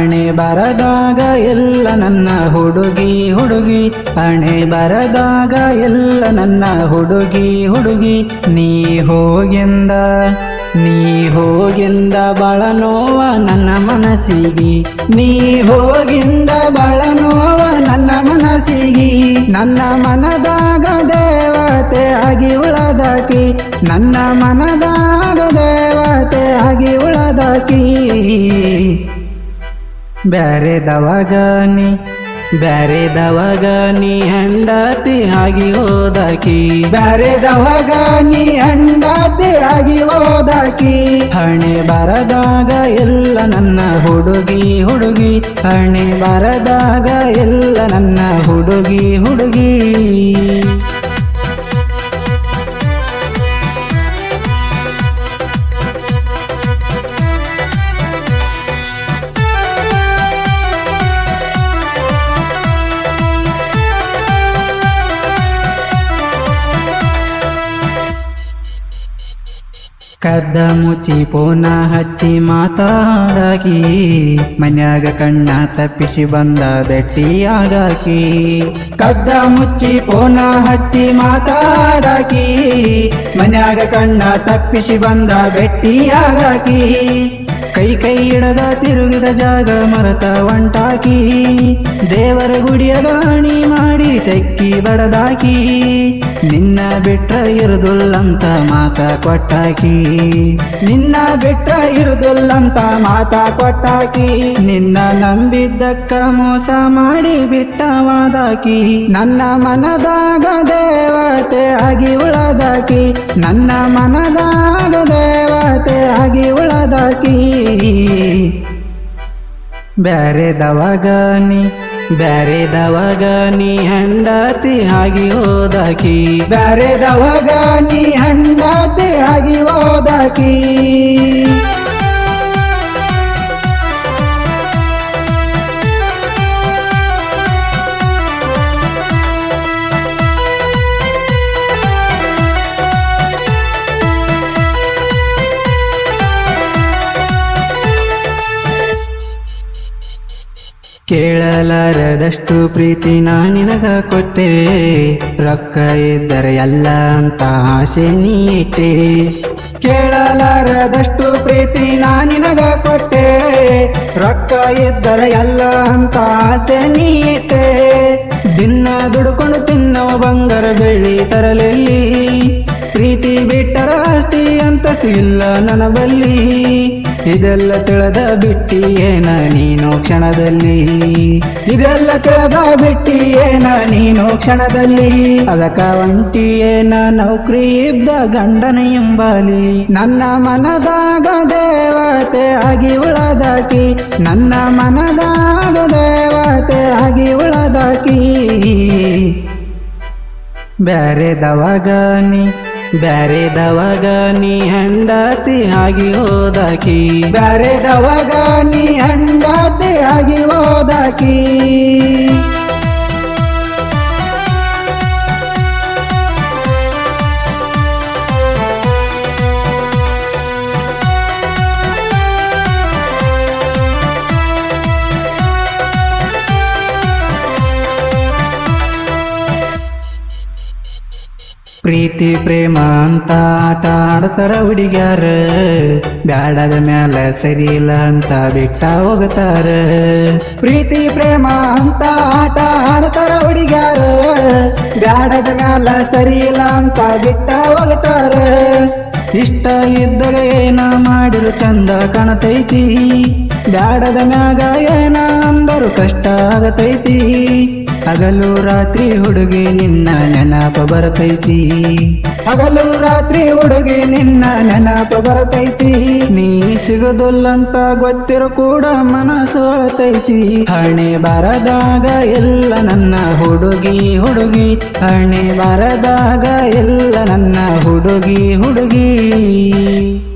ಹಣೆ ಬರದಾಗ ಎಲ್ಲ ನನ್ನ ಹುಡುಗಿ ಹುಡುಗಿ ಹಣೆ ಬರದಾಗ ಎಲ್ಲ ನನ್ನ ಹುಡುಗಿ ಹುಡುಗಿ ನೀ ಹೋಗಿಂದ ಬಾಳ ನೋವ ನನ್ನ ಮನಸ್ಸಿಗೆ ನೀ ಹೋಗಿಂದ ಬಾಳ ನೋವ ನನ್ನ ಮನಸ್ಸಿಗೆ ನನ್ನ ಮನದಾಗ ದೇವತೆ ಆಗಿ ಉಳದಾಕಿ ನನ್ನ ಮನದಾಗ ದೇವತೆ ಆಗಿ ಉಳದಾಕಿ ಬ್ಯಾರೆದವಾಗ ನೀ ಹೆಂಡತಿ ಆಗಿ ಹೋದಾಕಿ ಬ್ಯಾರೆದವಾಗ ನೀ ಹೆಂಡತಿ ಆಗಿ ಹೋದಾಕಿ ಹಣೆ ಬರದಾಗ ಎಲ್ಲ ನನ್ನ ಹುಡುಗಿ ಹುಡುಗಿ ಹಣೆ ಬರದಾಗ ಎಲ್ಲ ನನ್ನ ಹುಡುಗಿ ಹುಡುಗಿ ಕದ್ದ ಮುಚ್ಚಿ ಪೋನ ಹಚ್ಚಿ ಮಾತಾಡಾಕಿ ಮನ್ಯಾಗ ಕಣ್ಣ ತಪ್ಪಿಸಿ ಬಂದ ಬೆಟ್ಟಿಯಾಗಾಕಿ ಕದ್ದ ಮುಚ್ಚಿ ಪೋನ ಹಚ್ಚಿ ಮಾತಾಡಾಕಿ ಮನ್ಯಾಗ ಕಣ್ಣ ತಪ್ಪಿಸಿ ಬಂದ ಬೆಟ್ಟಿಯಾಗಾಕಿ ಕೈ ಹಿಡದ ತಿರುಗಿದ ಜಾಗ ಮರತ ಒಂಟಾಕಿ ದೇವರ ಗುಡಿಯ ಗಾಣಿ ಮಾಡಿ ತೆಕ್ಕಿ ಬಡದಾಕಿ ನಿನ್ನ ಬಿಟ್ರ ಇರುದುಲ್ಲಂತ ಮಾತ ಕೊಟ್ಟಾಕಿ ನಿನ್ನ ಬಿಟ್ರ ಇರುದುಲ್ಲಂತ ಮಾತ ಕೊಟ್ಟಾಕಿ ನಿನ್ನ ನಂಬಿದ್ದಕ್ಕ ಮೋಸ ಮಾಡಿ ಬಿಟ್ಟವಾದಾಕಿ ನನ್ನ ಮನದಾಗ ದೇವತೆ ಆಗಿ ಉಳದಾಕಿ ನನ್ನ ಮನದಾಗ ದೇವತೆ ಆಗಿ ಉಳದಾಕಿ ಬ್ಯಾರೆದವಾಗ ನೀ ಹೆಂಡತಿ ಆಗಿ ಹೋದಾಕಿ ಬ್ಯಾರೆದವಾಗ ನೀ ಹೆಂಡತಿ ಆಗಿ ಹೋದಾಕಿ ಕೇಳಲಾರದಷ್ಟು ಪ್ರೀತಿ ನಾ ನಿನಗ ಕೊಟ್ಟೆ ರೊಕ್ಕ ಇದ್ದರೆ ಎಲ್ಲ ಅಂತ ಆಸೆ ನೀ ಇಟ್ಟೆ ಕೇಳಲಾರದಷ್ಟು ಪ್ರೀತಿ ನಾ ನಿನಗ ಕೊಟ್ಟೆ ರೊಕ್ಕ ಇದ್ದರೆ ಎಲ್ಲ ಅಂತ ಆಸೆ ನೀ ಇಟ್ಟೆ ದಿನ ದುಡ್ಕೊಂಡು ತಿನ್ನೋ ಬಂಗಾರ ಬೆಳ್ಳಿ ತರಲೆಲ್ಲಿ ಪ್ರೀತಿ ಬಿಟ್ಟರ ಆಸ್ತಿ ಅಂತಸ್ತು ಇಲ್ಲ ನನ್ನ ಬಲ್ಲಿ ಇದೆಲ್ಲ ತಿಳಿದ ಬಿಟ್ಟಿ ಏನ ನೀನು ಕ್ಷಣದಲ್ಲಿ ಇದೆಲ್ಲ ತಿಳಿದ ಬಿಟ್ಟಿ ಏನ ನೀನು ಕ್ಷಣದಲ್ಲಿ ಅದಕ್ಕ ಒಂಟಿ ಏನ ನೌಕರಿ ಇದ್ದ ಗಂಡನ ಎಂಬಾಲಿ ನನ್ನ ಮನದಾಗ ದೇವತೆ ಆಗಿ ಉಳದಾಕಿ ನನ್ನ ಮನದಾಗ ದೇವತೆ ಆಗಿ ಉಳದಾಕಿ ಬ್ಯಾರೆದವಾಗ ನೀ ಹೆಂಡತಿ ಆಗಿ ಹೋದಾಕಿ ಬ್ಯಾರೆದವಾಗ ನೀ ಹೆಂಡತಿ ಆಗಿ ಹೋದಾಕಿ ಪ್ರೀತಿ ಪ್ರೇಮ ಅಂತ ಆಟ ಆಡ್ತಾರ ಹುಡುಗ್ಯಾರ ಬ್ಯಾಡದ ಮ್ಯಾಲ ಸರಿ ಇಲ್ಲ ಅಂತ ಬಿಟ್ಟ ಹೋಗ್ತಾರ ಪ್ರೀತಿ ಪ್ರೇಮ ಅಂತ ಆಟ ಆಡ್ತಾರ ಹುಡುಗ್ಯಾರ ಬ್ಯಾಡದ ಮ್ಯಾಲ ಸರಿ ಇಲ್ಲ ಅಂತ ಬಿಟ್ಟ ಹೋಗ್ತಾರ ಇಷ್ಟ ಇದ್ದಾಗ ಏನ ಮಾಡಿರು ಚಂದ ಕಾಣತೈತಿ ಬ್ಯಾಡದ ಮ್ಯಾಗ ಏನ ಅಂದರು ಕಷ್ಟ ಆಗತೈತಿ ಹಗಲು ರಾತ್ರಿ ಹುಡುಗಿ ನಿನ್ನ ನೆನಪ ಬರತೈತಿ ಹಗಲು ರಾತ್ರಿ ಹುಡುಗಿ ನಿನ್ನ ನೆನಪ ಬರತೈತಿ ನೀ ಸಿಗದಲ್ಲಂತ ಗೊತ್ತಿರೋ ಕೂಡ ಮನಸ್ಸು ಅಳತೈತಿ ಹಣೆ ಬರದಾಗ ಎಲ್ಲ ನನ್ನ ಹುಡುಗಿ ಹುಡುಗಿ ಹಣೆ ಬರದಾಗ ಎಲ್ಲ ನನ್ನ ಹುಡುಗಿ ಹುಡುಗಿ